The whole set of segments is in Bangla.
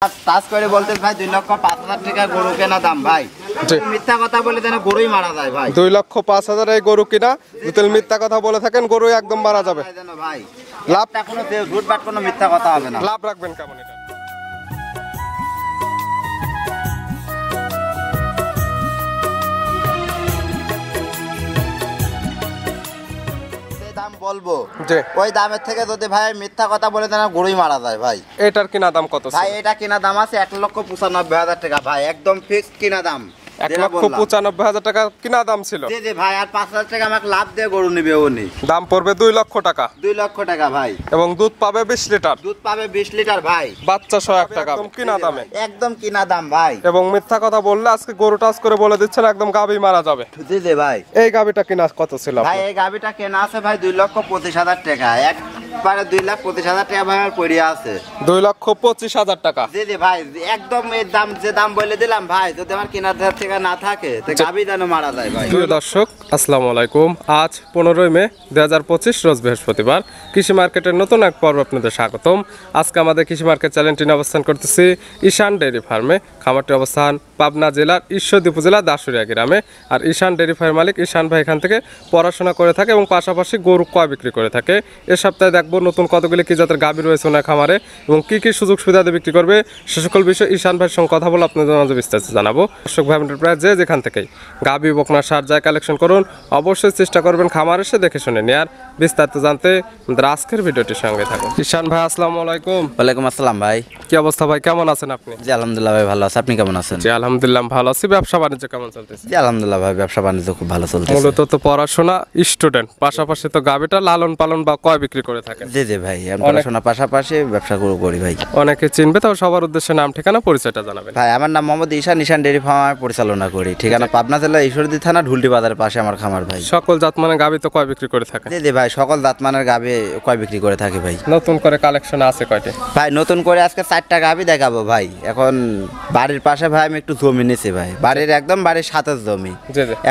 টাচ করে বলতে ভাই 2,05,000 টাকা গরু কেনা দাম ভাই। মিথ্যা কথা বলে দেন গরুই মারা যায় ভাই। 2,05,000 এই গরু কিনা যদি মিথ্যা কথা বলে থাকেন গরু একদম মারা যাবে ভাই। লাভটা কোনো ঝুটবাট কোনো মিথ্যা কথা হবে না। লাভ রাখবেন কেমন এটা? দাম বলবো ওই দামের থেকে যদি ভাই মিথ্যা কথা বলে দেন গরুই মারা যায় ভাই। এটার কিনা দাম কত ভাই? এটা কিনা দাম আছে 1,95,000 টাকা ভাই, একদম ফিক্সড কিনা দাম। 1,95,000 টাকা কিনা দাম ছিল। জি জি ভাই, আর 5,000 টাকা আমাকে লাভ দিয়ে গরু নিবে উনি। দাম পড়বে 2 লক্ষ টাকা। 2 লক্ষ টাকা ভাই। এবং দুধ পাবে 20 লিটার। দুধ পাবে 20 লিটার ভাই। বাচ্চা 100 টাকা একদম কিনা দামে। একদম কিনা দাম ভাই। এবং মিথ্যা কথা বললে আজকে গরু টাচ করে বলে দিচ্ছেন একদম গাবি মারা যাবে। জি জি ভাই। এই গাবিটা কিনা কত ছিল ভাই? এই গাবিটা কেনা আছে ভাই 2,25,000 টাকা। একবারে 2,25,000 টাকা ভাই আমার পড়ে আছে। 2,25,000 টাকা। জি জি ভাই, একদম এই দাম যে দাম বলে দিলাম ভাই, যদি আমার কেনার টাকা না থাকে তো গাবি যেন মারা যায় ভাই। প্রিয় দর্শক আসসালামু আলাইকুম। আজ 15 মে 2025 রোজ বৃহস্পতিবার। কৃষি মার্কেটের নতুন এক পর্ব আপনাদের স্বাগতম। আজকে আমাদের কৃষি মার্কেট চ্যানেলটি অবস্থান করতেছি ঈশান ডেইরি ফার্মে। খামারটি অবস্থান পাবনা জেলার ঈশ্বরদী উপজেলা দাসুরিয়া গ্রামে। আর ঈশান ডেইরি ফার্মের মালিক ঈশান ভাই এখান থেকে পড়াশোনা করে থাকে এবং পাশাপাশি গরু ক্রয় বিক্রি করে থাকে। এ সপ্তাহে দেখবো নতুন কতগুলি কি জাতের গাভী রয়েছে ওনার খামারে এবং কি কি সুযোগ সুবিধা দিয়ে বিক্রি করবে সে সকল বিষয়ে ঈশান ভাইয়ের সঙ্গে কথা বলে আপনাদের মাঝে বিস্তারিত জানাবো। দর্শক ভাই প্রায় যে যেখান থেকেই গাভী বকনা সার যায় কালেকশন করুন, অবশ্যই চেষ্টা করবেন খামার এসে দেখে শুনে নেয়ার। বিস্তারিত জানতে আমাদের আজকের ভিডিওটির সঙ্গে থাকুন। ঈশান ভাই আসসালামু আলাইকুম। ওয়ালাইকুম আসসালাম ভাই। কি অবস্থা ভাই, কেমন আছেন আপনি? জি আলহামদুলিল্লাহ ভাই, ভালো আছি। আপনি কেমন আছেন? জি আলহামদুলিল্লাহ ভালো আছি। ব্যবসা বাণিজ্য কেমন চলতেছে? জি আলহামদুলিল্লাহ ভাই, ব্যবসা বাণিজ্য খুব ভালো চলতেছে। মূলত তো পড়াশোনা স্টুডেন্ট, পাশাপাশি তো গাভীটা লালন পালন বা ক্রয় বিক্রি করে থাকেন। জি জি ভাই, আমি পড়াশোনার পাশাপাশি ব্যবসা করি ভাই। অনেকে চিনবে, তাও সবার উদ্দেশ্যে নাম ঠিকানা পরিচয়টা জানাবেন। ভাই আমার নাম মোহাম্মদ ঈশান, ঈশান ডেইরি ফার্ম আমি পরিচালনা করি। ঠিকানা পাবনা জেলা ঈশ্বরদী থানা ঢুলটি বাজারের পাশে আমার খামার ভাই। সকল জাত মানে গাভী তো ক্রয় বিক্রি করে থাকে? জি জি ভাই, সকল জাত মানের গাভী ক্রয় বিক্রি করে থাকি ভাই। নতুন করে কালেকশন আছে কয়টা ভাই? নতুন করে আজকে 4টা গাভী দেখাবো ভাই। এখন বাড়ির পাশে ভাই আমি একটু জমি নিয়েছি ভাই, বাড়ির একদম বাড়ির সাথে জমি।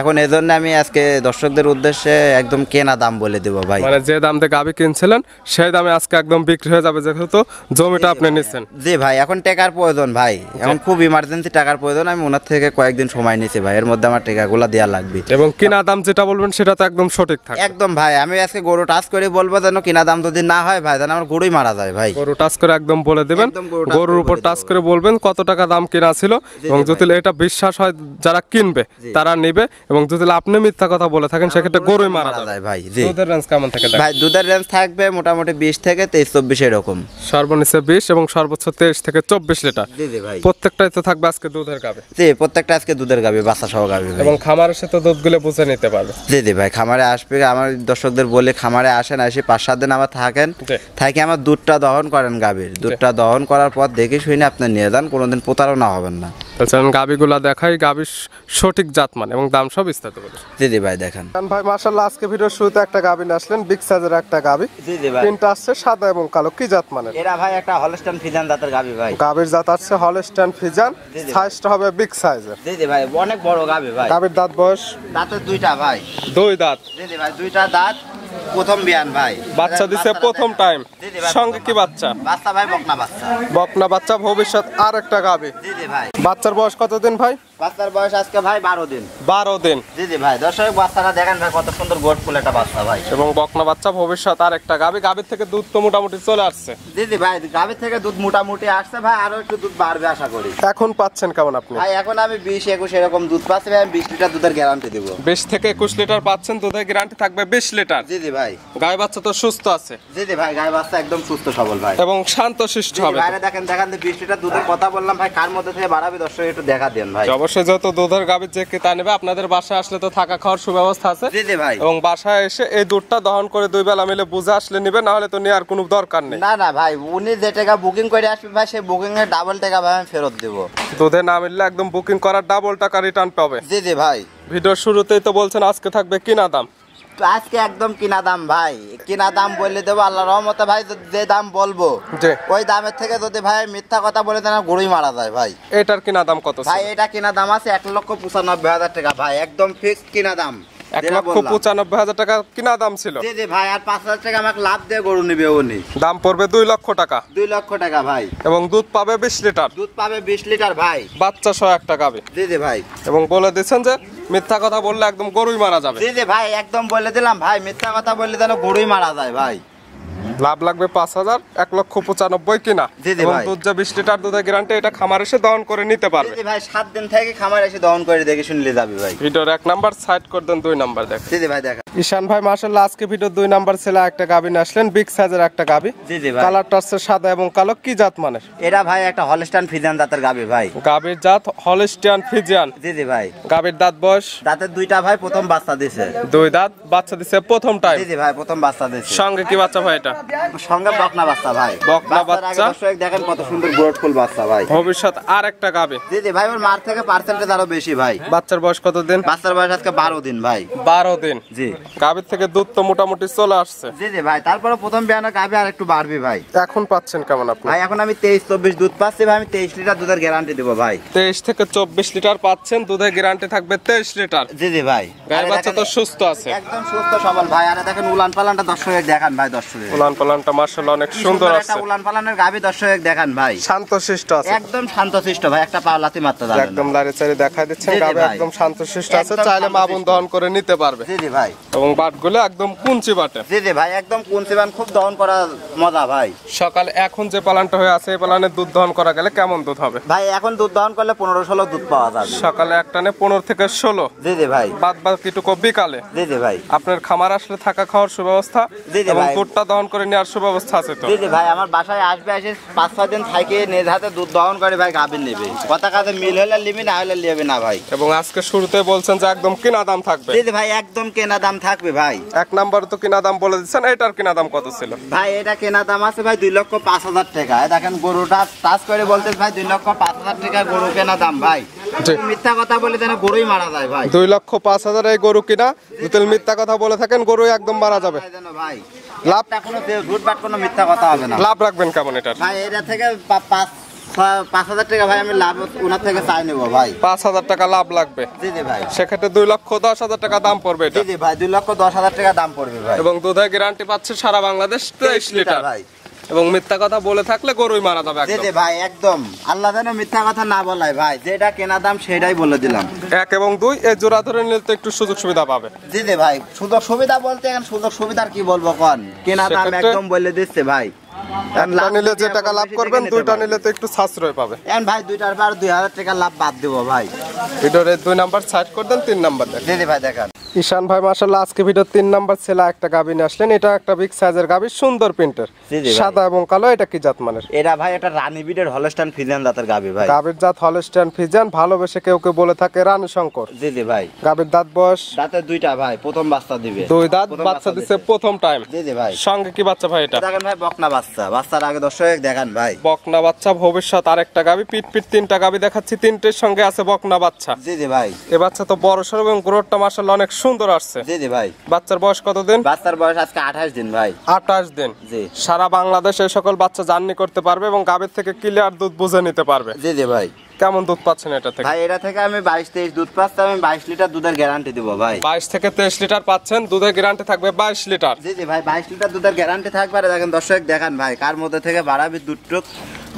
এখন এই জন্য আমি আজকে দর্শকদের উদ্দেশ্যে একদম কেনা দাম বলে দেবো ভাই। মানে যে দাম দিয়ে গাভী কিনছিলেন সেই দামে আজকে একদম বিক্রি হয়ে যাবে, যেহেতু জমিটা আপনি নিচ্ছেন। জি ভাই, এখন টাকার প্রয়োজন ভাই, এখন খুব ইমার্জেন্সি টাকার প্রয়োজন। আমি ওনার থেকে কয়েকদিন সময় নিয়েছি ভাই, এর মধ্যে আমার টাকাগুলো দেওয়া লাগবে। এবং কিনা দাম যেটা বলবেন সেটা তো একদম সঠিক থাকে। একদম ভাই, আমি আজকে গরু টাচ করে বলবো যেন কিনা দাম যদি না হয় ভাই, যেন আমার গরুই মারা যায় ভাই। গরু টাচ করে একদম বলে দেবেন, গরুর উপর টাচ করে বলবেন কত টাকা দাম কিনা ছিল, এবং যদি এটা বিশ্বাস হয় যারা কিনবে তারা নেবে। এবং যদি আপনি মিথ্যা কথা বলে থাকেন সেক্ষেত্রে গরুই মারা যায় ভাই। দুধের রেঞ্জ কেমন থাকে ভাই? দুধের রেঞ্জ থাকবে মোটামুটি 20 থেকে 23-24 এরকম। সর্বনিম্ন 20 এবং সর্বোচ্চ 23 থেকে 24 লিটার। জি জি ভাই, প্রত্যেকটাই তো থাকবে আজকে দুধের গাভী। জি প্রত্যেকটা আজকে দুধের গাভী, বাচ্চা সহ গাভী ভাই। এবং খামার এসে তো দুধগুলো বুঝে নিতে পারবে। জি জি ভাই, খামারে আসবে। আমার দর্শকদের বলে খামারে আসেন, এসে 5-7 দিন আবার থাকেন, থাকি আমার দুধটা দহন করেন গাভীর। দুধটা দহন করার পর দেখে শুনে আপনি নিয়ে যান, কোনোদিন প্রতারণা হবেন না। গাভীগুলা দেখাই, গাভীর সঠিক জাত মান এবং দাম সব বিস্তারিত বলে। জি জি ভাই দেখান। ভাই মাশাআল্লাহ, আজকে ভিডিওর শুরুতে একটা গাভী আসলেন, বিগ সাইজের একটা গাভী। জি জি ভাই, তিনটা আসছে সাদা এবং কালো। কি জাত মানে? এরা ভাই একটা হলস্টাইন ফ্রিজিয়ান জাতের গাভী ভাই। গাভীর জাত আছে হলস্টাইন ফ্রিজিয়ান, সাইজটা হবে বিগ সাইজের। জি জি ভাই, অনেক বড় গাভী ভাই। গাভীর দাঁত বয়স? দাঁতের 2টা ভাই। 2 দাঁত। জি জি ভাই, 2টা দাঁত, প্রথম বিয়ান ভাই। বাচ্চা দিছে প্রথম টাইম। সঙ্গে কি বাচ্চা? বাচ্চা ভাই বকনা বাচ্চা। বকনা বাচ্চা, ভবিষ্যৎ আর একটা গাভী। জি জি ভাই। বাচ্চার বয়স কতদিন ভাই? বাচ্চার বয়স আজকে ভাই 12 দিন। 12 দিন। জি জি ভাই, দর্শক বাচ্চাটা দেখেন ভাই, কত সুন্দর গোট ফুল একটা বাচ্চা ভাই। এবং বকনা বাচ্চা, ভবিষ্যৎ আর একটা গাভী। গাভীর থেকে দুধ তো মোটামুটি চলে আসছে। জি জি ভাই, গাভীর থেকে দুধ মোটামুটি আসছে ভাই, আরো একটু দুধ বাড়বে আশা করি। এখন পাচ্ছেন কেমন আপনি? ভাই এখন আমি 20-21 এরকম দুধ পাচ্ছি ভাই। আমি 20 লিটার দুধের গ্যারান্টি দেব। 20 থেকে 21 লিটার পাচ্ছেন, দুধের গ্যারান্টি থাকবে 20 লিটার। জি জি ভাই। গাই বাচ্চা তো সুস্থ আছে? জি জি ভাই, গাই বাচ্চা একদম সুস্থ সবল ভাই, এবং শান্তশিষ্ট হবে। বাইরে দেখেন 20 লিটার দুধের কথা বললাম ভাই, কার মধ্যে থেকে বাড়াবে দর্শক একটু দেখা দেন ভাই। অবশ্যই যত দুধের গাভীর যে ক্রেতা নেবে, আপনাদের বাসায় আসলে তো থাকা খাওয়ার সুব্যবস্থা আছে। জি জি ভাই। এবং বাসায় এসে এই দুধটা দহন করে 2 বেলা মিলে বুঝে আসলে নিবে, না হলে তো নেওয়ার কোনো দরকার নেই। না না ভাই, উনি যে টাকা বুকিং করে আসবে ভাই, সেই বুকিং এর ডাবল টাকা ভাই আমি ফেরত দেব। দুধে না মিললে একদম বুকিং করার ডাবল টাকা রিটার্ন পাবে। জি জি ভাই। ভিডিওর শুরুতেই তো বলছেন আজকে থাকবে কিনা দাম। আজকে একদম কিনা দাম ভাই, কিনা দাম বলে দেবো আল্লাহর রহমতে ভাই। যে দাম বলবো ওই দামের থেকে যদি ভাই মিথ্যা কথা বলে দেন গরুই মারা যায় ভাই। এটার কিনা দাম কত ভাই? এটা কিনা দাম আছে 1,95,000 টাকা ভাই, একদম ফিক্সড কিনা দাম। 1,95,000 টাকা কিনা দাম ছিল। জি জি ভাই, আর 5,000 টাকা আমাকে লাভ দিয়ে গরু নিবে উনি। দাম পড়বে 2 লক্ষ টাকা। 2 লক্ষ টাকা ভাই। এবং দুধ পাবে 20 লিটার। দুধ পাবে 20 লিটার ভাই। বাচ্চা সহ একটা গাবে। জি জি ভাই। এবং বলে দিচ্ছেন যে মিথ্যা কথা বললে একদম গরুই মারা যাবে। জি জি ভাই, একদম বলে দিলাম ভাই, মিথ্যা কথা বললে যেন গরুই মারা যায় ভাই। লাভ লাগবে 5,000, 1,95,000 কিনা। জি জি এবং ভাই। দুধ যে 20 লিটার দুধের গ্যারান্টি, এটা খামার এসে দহন করে নিতে জি পারবে। জি ভাই, 7 দিন থেকে খামার এসে দহন করে দেখে শুনলে যাবে ভাই। ভিডিওর 1 নাম্বার সাইড করে দেন, 2 নাম্বার দেখেন। জি জি ভাই দেখা। ঈশান ভাই মাশাআল্লাহ আজকে ভিডিও 2 নাম্বার ছেলে একটা গাবি নিয়ে আসলেন, বিগ সাইজের একটা গাবি। জি জি ভাই। কালারটা হচ্ছে সাদা এবং কালো, কি জাত মানের? এটা ভাই একটা হলস্টাইন ফ্রিজিয়ান জাতের গাবি ভাই। গাবির জাত হলস্টিয়ান ফ্রিজিয়ান। জি জি ভাই। গাবির দাঁত বয়স? দাঁতের 2টা ভাই, প্রথম বাচ্চা দিছে। 2 দাঁত, বাচ্চা দিছে প্রথম টাইম। জি জি ভাই, প্রথম বাচ্চা দিছে। সঙ্গে কি বাচ্চা ভাই এটা? সঙ্গে বকনা বাচ্চা ভাই। বকনা বাচ্চার আগে বাচ্চা। দর্শক দেখেন কত সুন্দর গ্রোথফুল বাচ্চা ভাই। ভবিষ্যৎ আর একটা গাবি। জি জি ভাই, ওর মার থেকে পার্সেন্টেজ আরো বেশি ভাই। বাচ্চার বয়স কত দিন? বাচ্চার বয়স আজকে 12 দিন ভাই। 12 দিন। জি গাবির থেকে দুধ তো মোটামুটি চলে আসছে। জি জি ভাই, তারপরে প্রথম বিয়ানো গাবি আর একটু বাড়বি ভাই। এখন পাচ্ছেন কেমন আপনি? ভাই এখন আমি 23-24 দুধ পাচ্ছি ভাই, আমি 23 লিটার দুধের গ্যারান্টি দেবো ভাই। 23 থেকে 24 লিটার পাচ্ছেন, দুধের গ্যারান্টি থাকবে 23 লিটার। জি জি ভাই। গায়ের বাচ্চা তো সুস্থ আছে, একদম সুস্থ সবল ভাই। আরে দেখেন উলান পালানটা দর্শক দেখান ভাই। দর্শক উলান পালানটা মাশাআল্লাহ অনেক সুন্দর আছে। একটা উলান পালানের গাবি দর্শক দেখান ভাই। শান্তশিষ্ট আছে, একদম শান্তশিষ্ট ভাই, একটা পা লাথি মারতে যাবে না। একদম লাড়ে চাড়ে দেখাই দিচ্ছেন। জি জি গাবি ভাই। একদম শান্তশিষ্ট আছে, একদম চাইলে মা বোন শান্তশিষ্ট। দহন করে নিতে পারবে। জি জি ভাই। এবং বাটগুলো একদম কুঞ্চি বাটে। জি জি ভাই, একদম কুনসিবান, খুব দহন করা মজা ভাই। সকালে এখন যে পালানটা হয়ে আছে, এই পালানে দুধ দহন করা গেলে কেমন দুধ হবে? ভাই এখন দুধ দহন করলে 15-16 দুধ পাওয়া যাবে। সকালে এক টানে 15 থেকে 16। জি জি ভাই। বাদ বাকিটুকু বিকালে। জি জি ভাই। আপনার খামার আসলে থাকা খাওয়ার সুব্যবস্থা জি জি এবং ভাই। দুধটা দহন করে নেওয়ার সুব্যবস্থা আছে তো? জি জি ভাই, আমার বাসায় আসবে, এসে 5-6 দিন থেকে নিজ হাতে দুধ দহন করে ভাই গাভী নেবে। কথা কাজে মিল হলে নিবি, না হলে নেবে না ভাই। এবং আজকে শুরুতে বলছেন যে একদম কিনা দাম থাকবে। জি জি ভাই, একদম কেনা দাম থাকবে ভাই। 1 নাম্বার তো কিনা দাম বলে দিচ্ছেন, এটার কিনা দাম কত ছিল? ভাই এটা কেনা দাম আছে ভাই 2,05,000 টাকা। এই দেখেন গরুটা টাচ করে বলতে ভাই 2,05,000 টাকা গরু কেনা দাম ভাই। জি। মিথ্যা কথা বলে যেন গরুই মারা যায় ভাই। 2,05,000 এই গরু কিনা, যদি মিথ্যা কথা বলে থাকেন গরু একদম মারা যাবে। যেন ভাই লাভটা কোনো ঝুটবাট কোনো মিথ্যা কথা হবে না। লাভ রাখবেন কেমন এটার? ভাই এটা থেকে 5,000 টাকা ভাই আমি লাভ ওনার থেকে চাই নেবো ভাই। 5,000 টাকা লাভ লাগবে। জি জি ভাই। সেক্ষেত্রে 2,10,000 টাকা দাম পড়বে জি এটা। জি ভাই, 2,10,000 টাকা দাম পড়বে ভাই। এবং দুধের গ্যারান্টি পাচ্ছে সারা বাংলাদেশ 23 লিটার ভাই। এবং মিথ্যা কথা বলে থাকলে গরুই মারা যাবে জি একদম। জি ভাই, একদম আল্লাহ যেন মিথ্যা কথা না বলায় ভাই। যেটা কেনা দাম সেটাই বলে দিলাম। 1 এবং 2 এই জোড়া ধরে নিলে তো একটু সুযোগ সুবিধা পাবে। জি জি ভাই, সুযোগ সুবিধা বলতে এখন সুযোগ সুবিধার কি বলবো কোন, কেনা দাম সেক্ষেত্রে একদম বলে দিচ্ছে ভাই। একটা নিলে যে টাকা লাভ করবেন, 2টা নিলে তো একটু সাশ্রয় পাবে। এখন ভাই 2টার পর 2,000 টাকা লাভ বাদ দেবো ভাই। ভিডিওর 2 নাম্বার সাইড করে দেন, 3 নাম্বার দেখেন। জি জি ভাই দেখান। ঈশান ভাই মাশাআল্লাহ আজকে ভিডিও 3 নাম্বার ছেলে একটা গাবি নিয়ে আসলেন। এটা একটা বিগ সাইজের গাবি, সুন্দর প্রিন্টের, জি জি ভাই। সাদা এবং কালো। এটা কি জাত মানের? এটা ভাই একটা রানী বিডের হলস্টাইন ফ্রিজিয়ান জাতের গাবি ভাই। গাবির জাত হলস্টাইন ফ্রিজিয়ান, ভালোবেসে কেউ কেউ বলে থাকে রানী শঙ্কর। জি জি ভাই। গাবির দাঁত বয়স? দাঁতের 2টা ভাই, প্রথম বাচ্চা দিবে। 2 দাঁত, প্রথম বাচ্চা দিছে প্রথম টাইম। জি জি ভাই। সঙ্গে কি বাচ্চা ভাই এটা? দেখেন ভাই বকনা বাচ্চা। বাচ্চার আগে দর্শক দেখান ভাই। বকনা বাচ্চা, ভবিষ্যৎ আরেকটা গাবি। পিট 3টা গাবি দেখাচ্ছি, 3টের সঙ্গে আছে বকনা বাচ্চা। জি জি ভাই। এই বাচ্চা তো বড় সড় এবং গ্রোথটা মাশাআল্লাহ অনেক সুন্দর আসছে। জি জি ভাই। বাচ্চার বয়স কত দিন? বাচ্চার বয়স আজকে 28 দিন ভাই। 28 দিন। জি। সারা বাংলাদেশে এই সকল বাচ্চা জার্নি করতে পারবে এবং গাবির থেকে ক্লিয়ার দুধ বুঝে নিতে পারবে। জি জি ভাই। কেমন দুধ পাচ্ছেন এটা থেকে? ভাই এটা থেকে আমি 22-23 দুধ পাচ্ছি, আমি 22 লিটার দুধের গ্যারান্টি দেবো ভাই। 22 থেকে 23 লিটার পাচ্ছেন, দুধের গ্যারান্টি থাকবে 22 লিটার। জি জি ভাই, 22 লিটার দুধের গ্যারান্টি থাকবে। আর দেখেন দর্শক দেখান ভাই, কার মধ্যে থেকে বাড়াবি দুধটুক।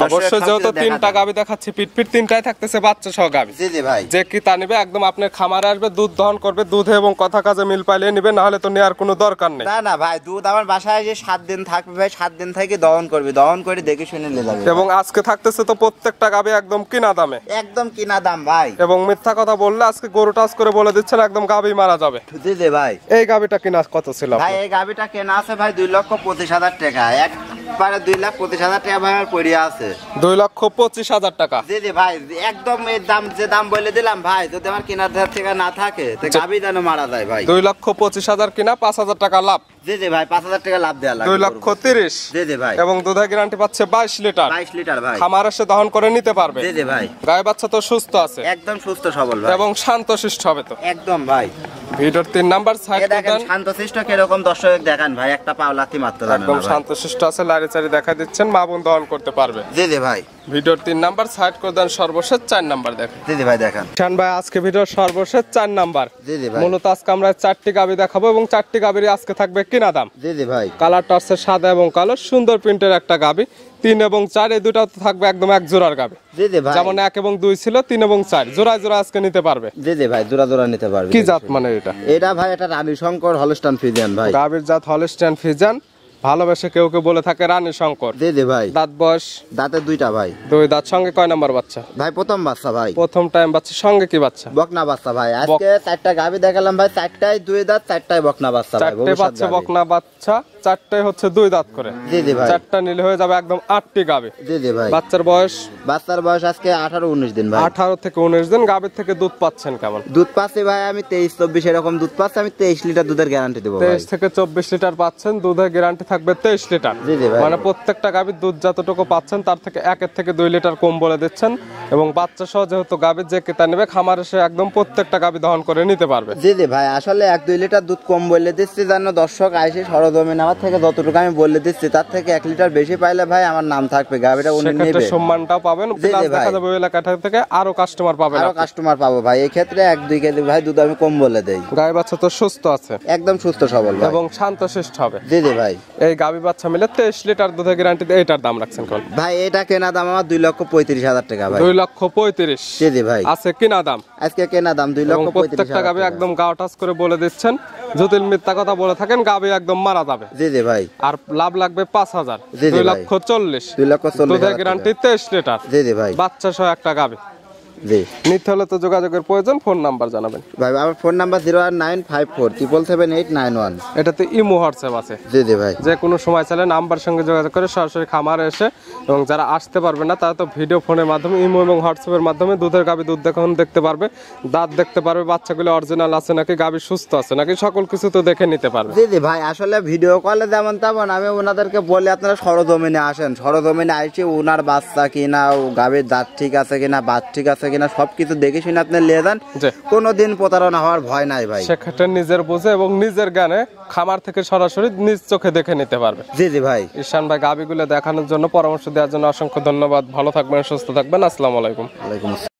অবশ্যই যেহেতু 3টা গাবি দেখাচ্ছি, পিট 3টাই থাকতেছে বাচ্চা সহ গাবি। জি জি ভাই। যে কি তা নিবে একদম আপনার খামারে আসবে, দুধ দহন করবে, দুধে এবং কথা কাজে মিল পাইলে নিবে, না হলে তো নেওয়ার কোনো দরকার নেই। না না ভাই, দুধ আমার বাসায় যে 7 দিন থাকবে ভাই, 7 দিন থেকে দহন করবি, দহন করে দেখে শুনে নিয়ে যাবে। এবং আজকে থাকতেছে তো প্রত্যেকটা গাবি একদম কিনা দামে। একদম কিনা দাম ভাই। এবং মিথ্যা কথা বললে আজকে গরু টাচ করে বলে দিচ্ছেন একদম গাবি মারা যাবে। জি জি ভাই। এই গাবিটা কিনা কত ছিল ভাই এই গাবিটা কেনা আছে ভাই 2,25,000 টাকা। একবারে 2,25,000 টাকা ভাই আমার পড়িয়া আছে। 2,25,000 টাকা। জি জি ভাই, একদম এই দাম, যে দাম বলে দিলাম ভাই, যদি আমার কেনার ধার থেকে না থাকে তো গাবি যেন মারা যায় ভাই। 2,25,000 কিনা, 5,000 টাকা লাভ। জি জি ভাই, 5,000 টাকা লাভ দেওয়া লাগবে। 2,30,000। জি জি ভাই। এবং দুধের গ্যারান্টি পাচ্ছে 22 লিটার। 22 লিটার ভাই। খামার এসে দহন করে নিতে পারবে। জি জি ভাই। গায়ে বাচ্চা তো সুস্থ আছে, একদম সুস্থ সবল ভাই। এবং শান্তশিষ্ট হবে তো একদম ভাই। ভিডিওর 3 নাম্বার সাইড এ দেখেন শান্তশিষ্ট কিরকম দর্শক দেখান ভাই, একটা পাও লাথি মারতে জানে না একদম ভাই। শান্তশিষ্ট আছে, লাড়ি চাড়ি দেখা দিচ্ছেন, মা বোন দহন করতে পারবে। জি জি ভাই। ভিডিওর 3 নাম্বার সাইড করে দেন, সর্বশেষ 4 নাম্বার দেখেন। জি জি ভাই দেখান। ঈশান ভাই আজকে ভিডিওর সর্বশেষ 4 নাম্বার। জি জি ভাই। মূলত আজকে আমরা 4টি গাবি দেখাবো এবং 4টি গাবিরই আজকে থাকবে কিনা দাম। জি জি ভাই। কালারটা আছে সাদা এবং কালো, সুন্দর প্রিন্টের একটা গাবি। 3 এবং 4 এই দুটো থাকবে একদম এক জোড়ার গাবি। জি জি ভাই। যেমন 1 এবং 2 ছিল, 3 এবং 4 জোড়ায় জোড়া আজকে নিতে পারবে। জি জি ভাই, জোড়া জোড়া নিতে পারবে। কি জাত মানে এটা? এটা ভাই এটা রানী শঙ্কর হলস্টাইন ফ্রিজিয়ান ভাই। গাবির জাত হলস্টাইন ফ্রিজিয়ান, ভালোবেসে কেউ কেউ বলে থাকে রানী শঙ্কর। জি জি ভাই। দাঁত বয়স? দাঁতে 2টা ভাই। 2 দাঁত। সঙ্গে কয় নাম্বার বাচ্চা? ভাই প্রথম বাচ্চা ভাই। প্রথম টাইম বাচ্চা। সঙ্গে কি বাচ্চা? বকনা বাচ্চা ভাই। আজকে 4টা গাবি দেখালাম ভাই, 4টাই 2 দাঁত, 4টাই বকনা বাচ্চা ভাই। 4টে বাচ্চা বকনা বাচ্চা, 4টাই হচ্ছে 2 দাঁত করে। জি জি ভাই। 4টা নিলে হয়ে যাবে একদম 8টি গাবি। জি জি ভাই। বাচ্চার বয়স? বাচ্চার বয়স আজকে 18-19 দিন ভাই। 18 থেকে 19 দিন। গাবির থেকে দুধ পাচ্ছেন কেমন? দুধ পাচ্ছি ভাই আমি 23-24 এরকম দুধ পাচ্ছি। আমি 23 লিটার দুধের গ্যারান্টি দেবো ভাই। 23 থেকে 24 লিটার পাচ্ছেন, দুধের গ্যারান্টি থাকবে 23 লিটার। জি জি ভাই। মানে প্রত্যেকটা গাবির দুধ যতটুকু পাচ্ছেন তার থেকে 1 থেকে 2 লিটার কম বলে দিচ্ছেন। এবং বাচ্চা সহ যেহেতু গাবির যে ক্রেতা নেবে খামারে সে একদম প্রত্যেকটা গাবি দহন করে নিতে পারবে। জি জি ভাই, আসলে 1-2 লিটার দুধ কম বলে দিচ্ছি জানো দর্শক আইসে সরজমিন আমার থেকে যতটুকু আমি বলে দিচ্ছি তার থেকে 1 লিটার বেশি পাইলে ভাই আমার নাম থাকবে, গাবিটা উনি নেবে, সম্মানটাও পাবেন। প্লাস দেখা যাবে ওই এলাকা থেকে আরো কাস্টমার পাবেন, আরো কাস্টমার পাবো ভাই। এই ক্ষেত্রে 1-2 কেজি ভাই দুধ আমি কম বলে দেই। গাই বাচ্চা তো সুস্থ আছে, একদম সুস্থ সবল ভাই এবং শান্তশিষ্ট হবে। জি জি ভাই। এই গাবি বাচ্চা মিলে 23 লিটার দুধের গ্যারান্টি, এটার দাম রাখছেন কোন ভাই? এটা কেনা দাম আমার 2,35,000 টাকা ভাই। 2,35,000। জি জি ভাই। আছে কিনা দাম? আজকে কেনা দাম 2,35,000। প্রত্যেকটা গাবি একদম গাও টাচ করে বলে দিচ্ছেন, যদি মিথ্যা কথা বলে থাকেন গাবি একদম মারা যাবে। জি জি ভাই। আর লাভ লাগবে 5,000। জি জি ভাই। 2,40,000। 2,40,000 দুধের গ্যারান্টি 23 লিটার। জি জি ভাই। বাচ্চা সহ একটা গাবি। জি। নিতে হলে তো যোগাযোগের প্রয়োজন, ফোন নাম্বার জানাবেন ভাই। আমার ফোন নাম্বার 01954777891। এটাতে ইমো হোয়াটসঅ্যাপ আছে। জি জি ভাই। যে কোনো সময় চাইলে নাম্বার সঙ্গে যোগাযোগ করে সরাসরি খামারে এসে, এবং যারা আসতে পারবে না তারা তো ভিডিও ফোনের মাধ্যমে, ইমো এবং হোয়াটসঅ্যাপের মাধ্যমে দুধের গাবি দুধ দেখুন দেখতে পারবে, দাঁত দেখতে পারবে, বাচ্চাগুলো অরিজিনাল আছে নাকি, গাবি সুস্থ আছে নাকি, সকল কিছু তো দেখে নিতে পারবে। জি জি ভাই। আসলে ভিডিও কলে যেমন তেমন আমি ওনাদেরকে বলি আপনারা সরজমিনে আসেন, সরজমিনে আইসি ওনার বাচ্চা কিনা, গাবির দাঁত ঠিক আছে কিনা, বাত ঠিক আছে কিনা সবকিছু দেখে শুনে আপনি নিয়ে যান। কোনোদিন প্রতারণা হওয়ার ভয় নাই ভাই। সেক্ষেত্রে নিজের বুঝে এবং নিজের জ্ঞানে খামার থেকে সরাসরি নিজ চোখে দেখে নিতে পারবে। জি জি ভাই। ঈশান ভাই গাবিগুলো দেখানোর জন্য, পরামর্শ দেওয়ার জন্য অসংখ্য ধন্যবাদ। ভালো থাকবেন, সুস্থ থাকবেন। আসসালামু আলাইকুম। ওয়ালাইকুম আসসালাম।